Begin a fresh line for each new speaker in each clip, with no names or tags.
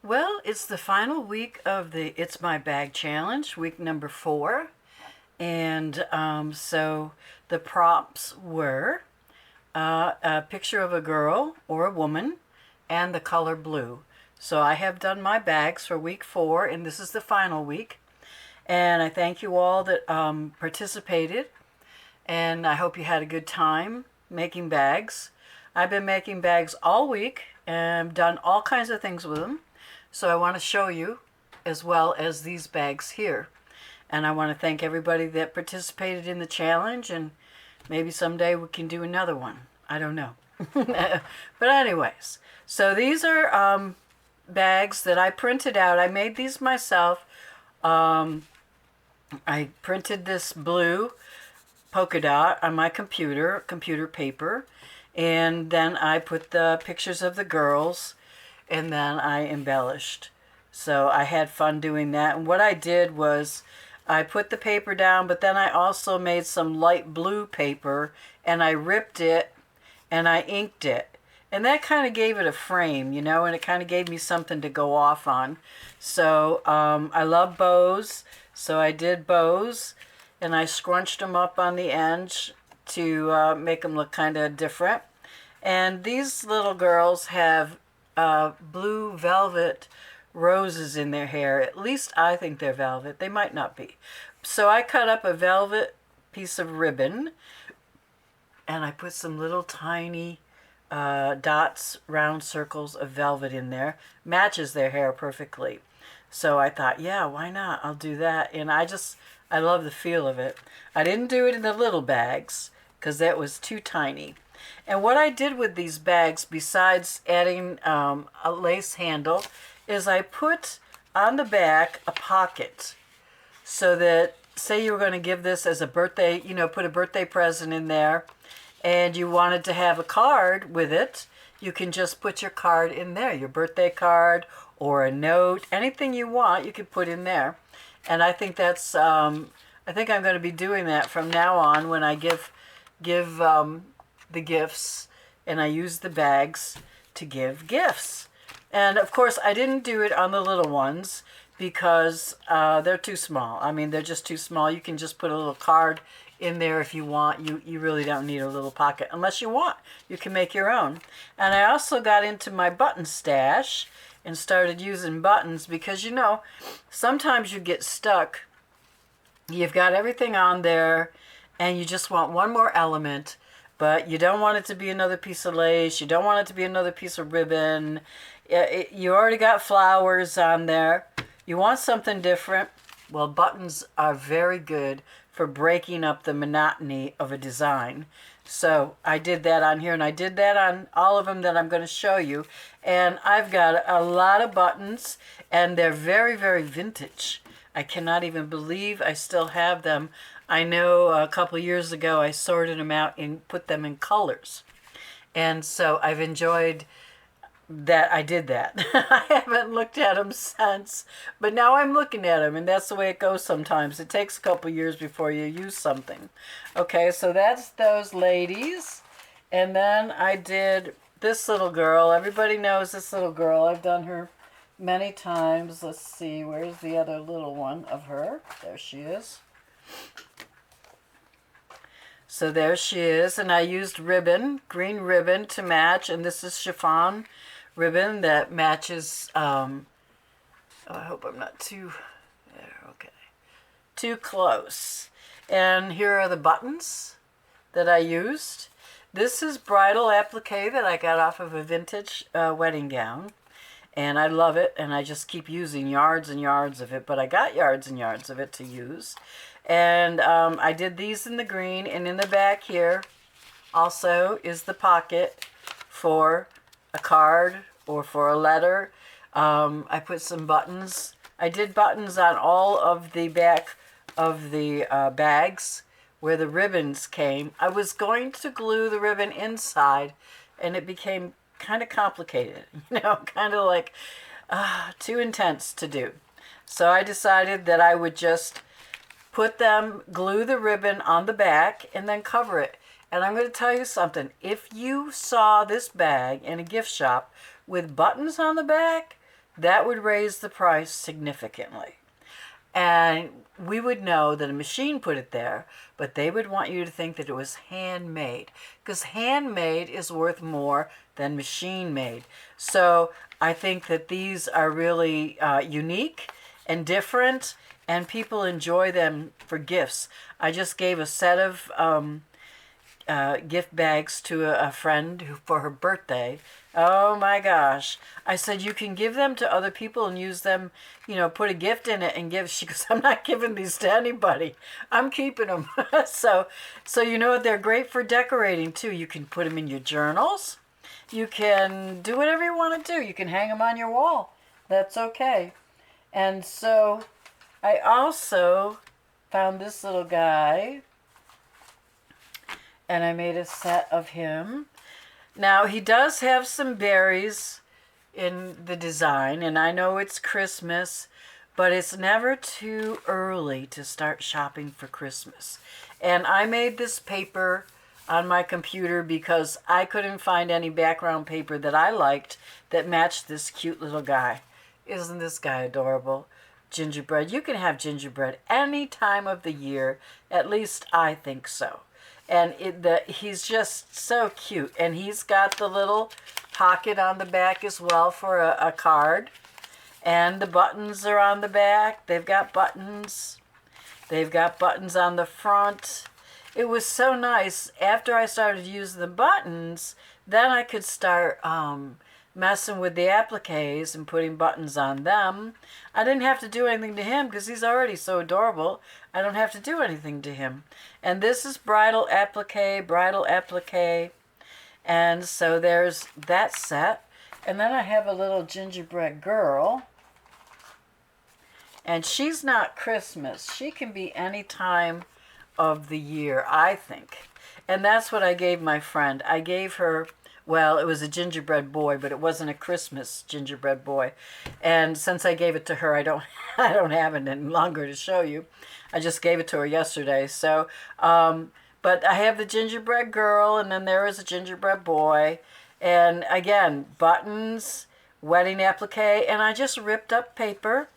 Well, it's the final week of the It's My Bag Challenge, week number 4. And so the prompts were a picture of a girl or a woman and the color blue. So I have done my bags for week 4, and this is the final week. And I thank you all that participated, and I hope you had a good time making bags. I've been making bags all week and done all kinds of things with them. So I want to show you, as well as these bags here. And I want to thank everybody that participated in the challenge, and maybe someday we can do another one. I don't know. But anyways, so these are bags that I printed out. I made these myself. I printed this blue polka dot on my computer paper, and then I put the pictures of the girls, and then I embellished. So I had fun doing that. And what I did was I put the paper down, but then I also made some light blue paper, and I ripped it and I inked it. And that kind of gave it a frame, and it kind of gave me something to go off on. So I love bows, so I did bows, and I scrunched them up on the ends to make them look kind of different. And these little girls have blue velvet roses in their hair. At least I think they're velvet. They might not be. So I cut up a velvet piece of ribbon, and I put some little tiny dots, round circles of velvet in there. Matches their hair perfectly. So I thought, yeah, why not? I'll do that. And I love the feel of it. I didn't do it in the little bags because that was too tiny. And what I did with these bags, besides adding a lace handle, is I put on the back a pocket, so that, say you were going to give this as a birthday, put a birthday present in there, and you wanted to have a card with it, you can just put your card in there, your birthday card or a note, anything you want, you can put in there. And I think that's, I think I'm going to be doing that from now on when I give the gifts, and I use the bags to give gifts. And of course I didn't do it on the little ones because they're too small. I mean, they're just too small. You can just put a little card in there if you want. You really don't need a little pocket unless you want. You can make your own. And I also got into my button stash and started using buttons because sometimes you get stuck. You've got everything on there and you just want one more element, but you don't want it to be another piece of lace. You don't want it to be another piece of ribbon. You already got flowers on there. You want something different. Well, buttons are very good for breaking up the monotony of a design. So I did that on here, and I did that on all of them that I'm going to show you. And I've got a lot of buttons, and they're very, very vintage. I cannot even believe I still have them. I know a couple years ago I sorted them out and put them in colors. And so I've enjoyed that I did that. I haven't looked at them since, but now I'm looking at them, and that's the way it goes sometimes. It takes a couple years before you use something. Okay, so that's those ladies. And then I did this little girl. Everybody knows this little girl. I've done her many times. Let's see, where's the other little one of her? There she is. So there she is, and I used ribbon, green ribbon to match, and this is chiffon ribbon that matches, I hope I'm not too close. And here are the buttons that I used. This is bridal applique that I got off of a vintage wedding gown, and I love it, and I just keep using yards and yards of it, but I got yards and yards of it to use. And I did these in the green, and in the back here also is the pocket for a card or for a letter. I put some buttons. I did buttons on all of the back of the bags where the ribbons came. I was going to glue the ribbon inside, and it became kind of complicated, kind of like too intense to do. So I decided that I would just glue the ribbon on the back, and then cover it. And I'm going to tell you something. If you saw this bag in a gift shop with buttons on the back, that would raise the price significantly. And we would know that a machine put it there, but they would want you to think that it was handmade, because handmade is worth more than machine made. So I think that these are really unique and different, and people enjoy them for gifts. I just gave a set of gift bags to a friend for her birthday. Oh my gosh. I said, you can give them to other people and use them, put a gift in it and give. She goes, I'm not giving these to anybody. I'm keeping them. So you know what? They're great for decorating too. You can put them in your journals. You can do whatever you want to do. You can hang them on your wall. That's okay. And so I also found this little guy, and I made a set of him. Now, he does have some berries in the design, and I know it's Christmas, but it's never too early to start shopping for Christmas. And I made this paper on my computer because I couldn't find any background paper that I liked that matched this cute little guy. Isn't this guy adorable? Gingerbread. You can have gingerbread any time of the year. At least I think so. And he's just so cute. And he's got the little pocket on the back as well for a card. And the buttons are on the back. They've got buttons. They've got buttons on the front. It was so nice. After I started using the buttons, then I could start messing with the appliques and putting buttons on them. I didn't have to do anything to him because he's already so adorable. I don't have to do anything to him. And this is bridal applique. And so there's that set. And then I have a little gingerbread girl. And she's not Christmas. She can be any time of the year, I think. And that's what I gave my friend. I gave her, well, it was a gingerbread boy, but it wasn't a Christmas gingerbread boy. And since I gave it to her, I don't have it any longer to show you. I just gave it to her yesterday. So, but I have the gingerbread girl, and then there is a gingerbread boy. And again, buttons, wedding applique, and I just ripped up paper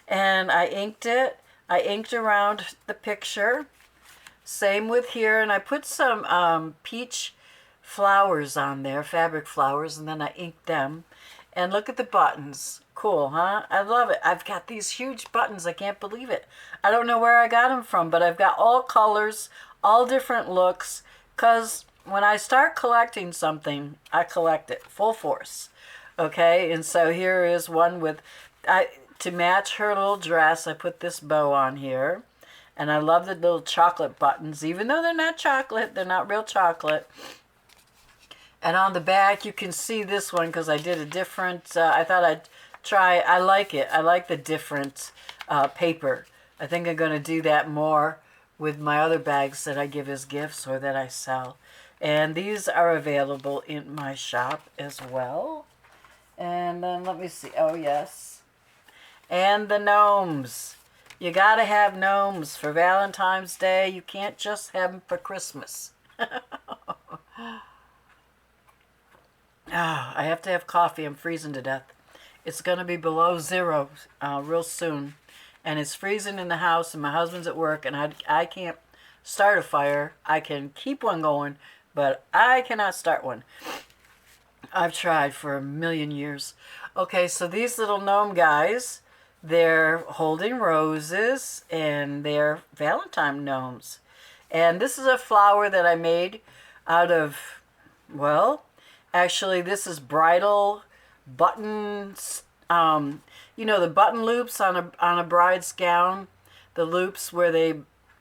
and I inked it. I inked around the picture. Same with here, and I put some peach flowers on there, fabric flowers, and then I inked them. And look at the buttons. Cool, huh? I love it. I've got these huge buttons. I can't believe it. I don't know where I got them from, but I've got all colors, all different looks, because when I start collecting something, I collect it full force. Okay, and so here is one with, to match her little dress, I put this bow on here. And I love the little chocolate buttons, even though they're not chocolate, they're not real chocolate. And on the back, you can see this one because I did a different, I thought I'd try, I like it. I like the different paper. I think I'm going to do that more with my other bags that I give as gifts or that I sell. And these are available in my shop as well. And then let me see, oh yes. And the gnomes. You gotta have gnomes for Valentine's Day. You can't just have them for Christmas. Oh, I have to have coffee. I'm freezing to death. It's gonna be below zero real soon. And it's freezing in the house, and my husband's at work, and I can't start a fire. I can keep one going, but I cannot start one. I've tried for a million years. Okay, so these little gnome guys, they're holding roses, and they're Valentine gnomes. And this is a flower that I made out of, well, actually this is bridal buttons. The button loops on a bride's gown, the loops where they,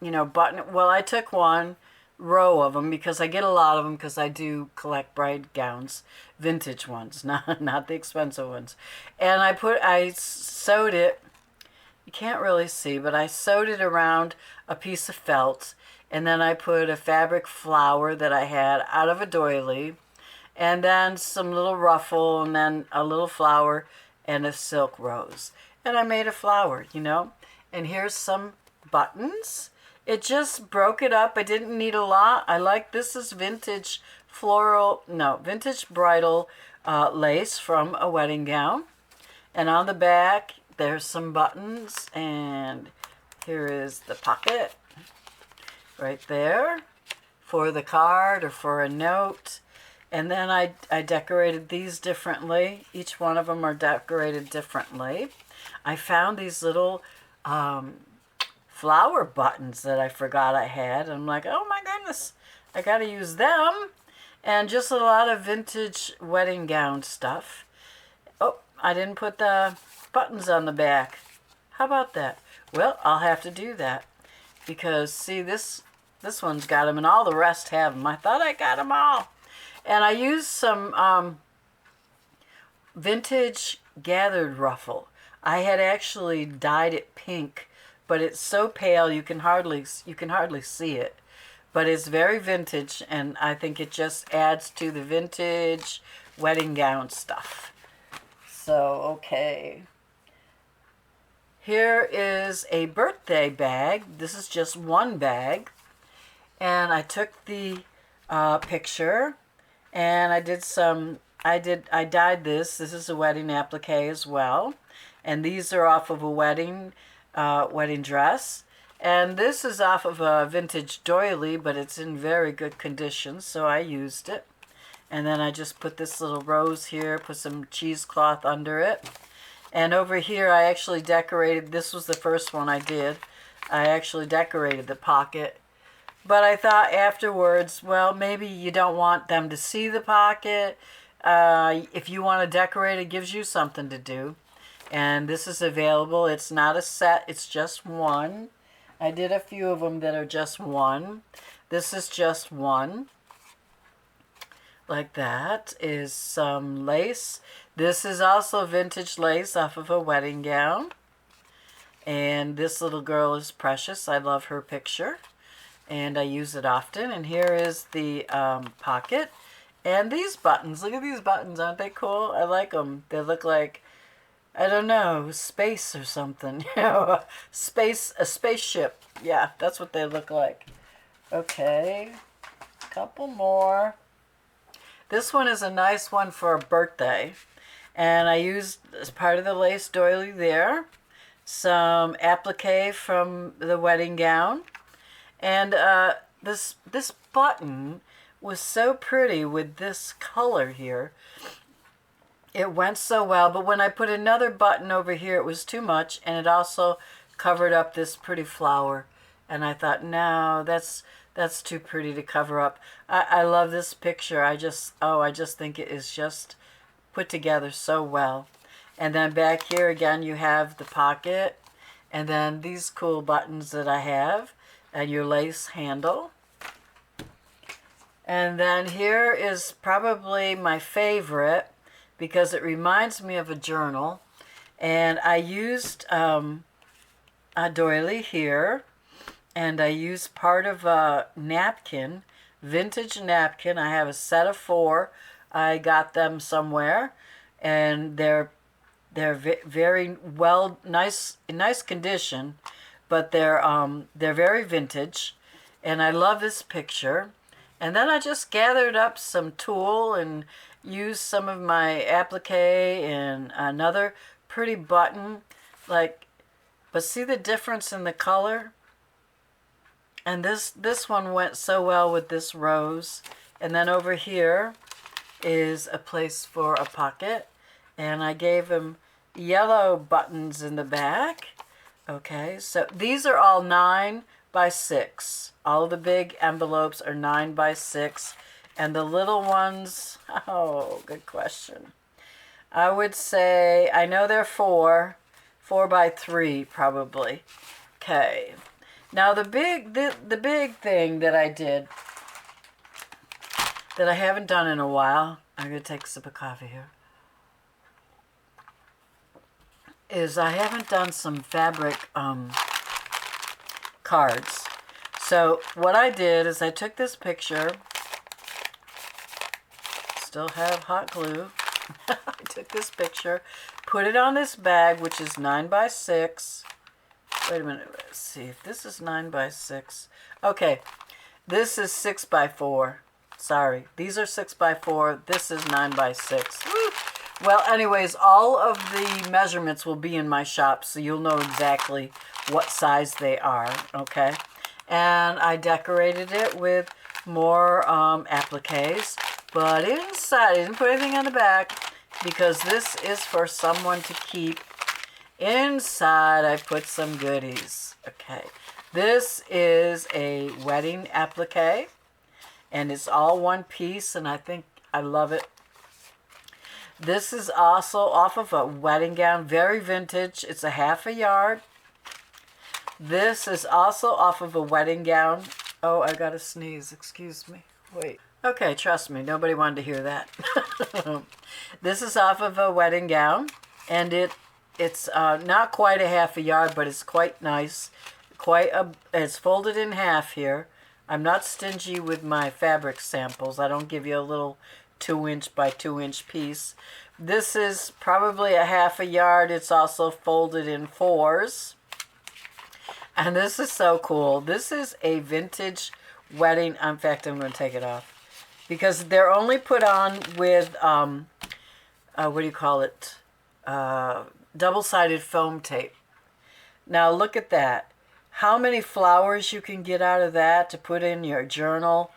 button. Well, I took one row of them because I get a lot of them because I do collect bride gowns, vintage ones, not the expensive ones. And I sewed it, you can't really see, but I sewed it around a piece of felt, and then I put a fabric flower that I had out of a doily, and then some little ruffle, and then a little flower and a silk rose. And I made a flower, and here's some buttons. It just broke it up. I didn't need a lot. I like, this is vintage bridal lace from a wedding gown. And on the back, there's some buttons, and here is the pocket right there for the card or for a note. And then I decorated these differently. Each one of them are decorated differently. I found these little flower buttons that I forgot I had. I'm like, oh my goodness, I got to use them. And just a lot of vintage wedding gown stuff. Oh, I didn't put the buttons on the back. How about that? Well, I'll have to do that. Because, see, this one's got them and all the rest have them. I thought I got them all. And I used some vintage gathered ruffle. I had actually dyed it pink, but it's so pale you can hardly see it. But it's very vintage, and I think it just adds to the vintage wedding gown stuff. So, okay. Here is a birthday bag. This is just one bag. And I took the picture, and I dyed this. This is a wedding applique as well. And these are off of a wedding dress. And this is off of a vintage doily, but it's in very good condition, so I used it. And then I just put this little rose here, put some cheesecloth under it. And over here I actually decorated, this was the first one I did. I actually decorated the pocket. But I thought afterwards, well, maybe you don't want them to see the pocket. If you want to decorate, it gives you something to do. And this is available. It's not a set, it's just one. I did a few of them that are just one. This is just one. Like that is some lace. This is also vintage lace off of a wedding gown. And this little girl is precious. I love her picture. And I use it often. And here is the pocket. And these buttons. Look at these buttons. Aren't they cool? I like them. They look like, I don't know, space or something. You know, a spaceship. Yeah, that's what they look like. Okay, a couple more. This one is a nice one for a birthday. And I used, as part of the lace doily there, some applique from the wedding gown. And this button was so pretty with this color here. It went so well, but when I put another button over here, it was too much, and it also covered up this pretty flower. And I thought, no, that's too pretty to cover up. I love this picture. I just think it is just put together so well. And then back here again, you have the pocket, and then these cool buttons that I have, and your lace handle. And then here is probably my favorite, because it reminds me of a journal. And I used a doily here, and I used part of a napkin, vintage napkin. I have a set of 4. I got them somewhere, and they're very well, nice condition, but they're very vintage, and I love this picture. And then I just gathered up some tulle and used some of my applique and another pretty button, but see the difference in the color? And this one went so well with this rose. And then over here is a place for a pocket, and I gave him yellow buttons in the back. Okay, so these are all 9 by 6. All the big envelopes are 9 by 6. And the little ones, oh, good question. I would say, I know they're 4 by 3 probably. Okay. Now the big thing that I did, that I haven't done in a while, I'm going to take a sip of coffee here, is I haven't done some fabric cards. So what I did is I took this picture, still have hot glue. I took this picture, put it on this bag, which is 9 by 6. Wait a minute, let's see if this is 9 by 6. Okay, this is 6 by 4. Sorry, these are 6 by 4. This is 9 by 6. Woo! Well, anyways, all of the measurements will be in my shop, so you'll know exactly what size they are, okay? And I decorated it with more appliques, but inside, I didn't put anything on the back because this is for someone to keep. Inside, I put some goodies, okay? This is a wedding applique, and it's all one piece, and I think I love it. This is also off of a wedding gown, very vintage. It's a ½ yard. This is also off of a wedding gown. Oh, I gotta sneeze, excuse me. Wait. Okay, trust me, nobody wanted to hear that. This is off of a wedding gown, and it's not quite a ½ yard, but it's quite nice. It's folded in half here. I'm not stingy with my fabric samples. I don't give you a little 2-inch by 2-inch piece. This is probably a ½ yard. It's also folded in 4s. And this is so cool. This is a vintage wedding. In fact, I'm going to take it off because they're only put on with, what do you call it? Double-sided foam tape. Now look at that. How many flowers you can get out of that to put in your journal.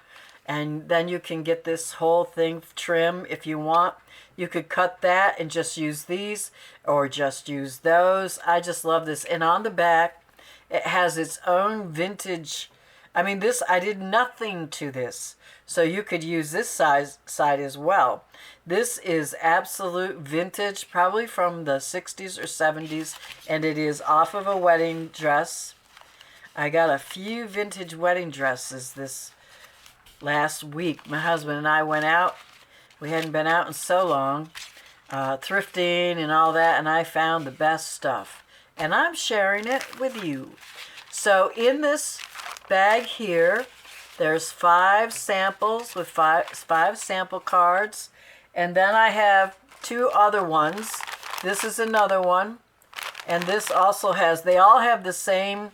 And then you can get this whole thing trim if you want. You could cut that and just use these or just use those. I just love this. And on the back, it has its own vintage. I mean, this, I did nothing to this. So you could use this side as well. This is absolute vintage, probably from the 60s or 70s. And it is off of a wedding dress. I got a few vintage wedding dresses this last week. My husband and I went out. We hadn't been out in so long, thrifting and all that, and I found the best stuff. And I'm sharing it with you. So in this bag here, there's 5 samples with 5 sample cards. And then I have 2 other ones. This is another one. And this also has, they all have the same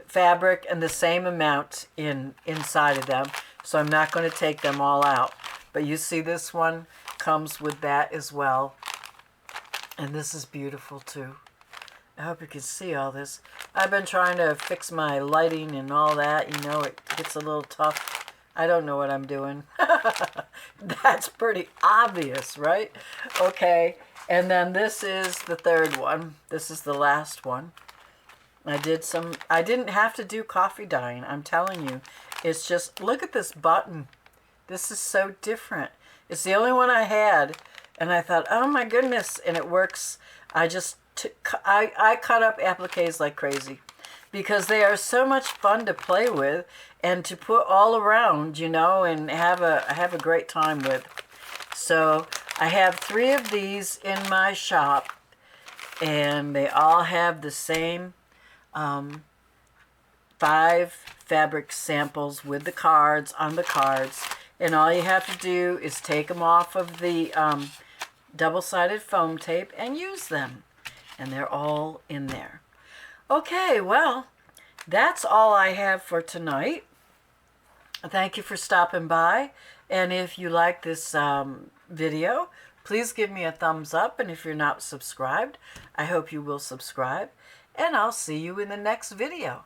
fabric and the same amount inside of them. So I'm not going to take them all out. But you see this one comes with that as well. And this is beautiful too. I hope you can see all this. I've been trying to fix my lighting and all that. You know, it gets a little tough. I don't know what I'm doing. That's pretty obvious, right? Okay. And then this is the third one. This is the last one. I didn't have to do coffee dyeing. I'm telling you. It's just, look at this button. This is so different. It's the only one I had. And I thought, oh my goodness. And it works. I cut up appliques like crazy. Because they are so much fun to play with. And to put all around, you know, and have a great time with. So I have 3 of these in my shop. And they all have the same 5 fabric samples with the cards on the cards. And all you have to do is take them off of the double-sided foam tape and use them. And they're all in there. Okay, well, that's all I have for tonight. Thank you for stopping by. And if you like this video, please give me a thumbs up. And if you're not subscribed, I hope you will subscribe. And I'll see you in the next video.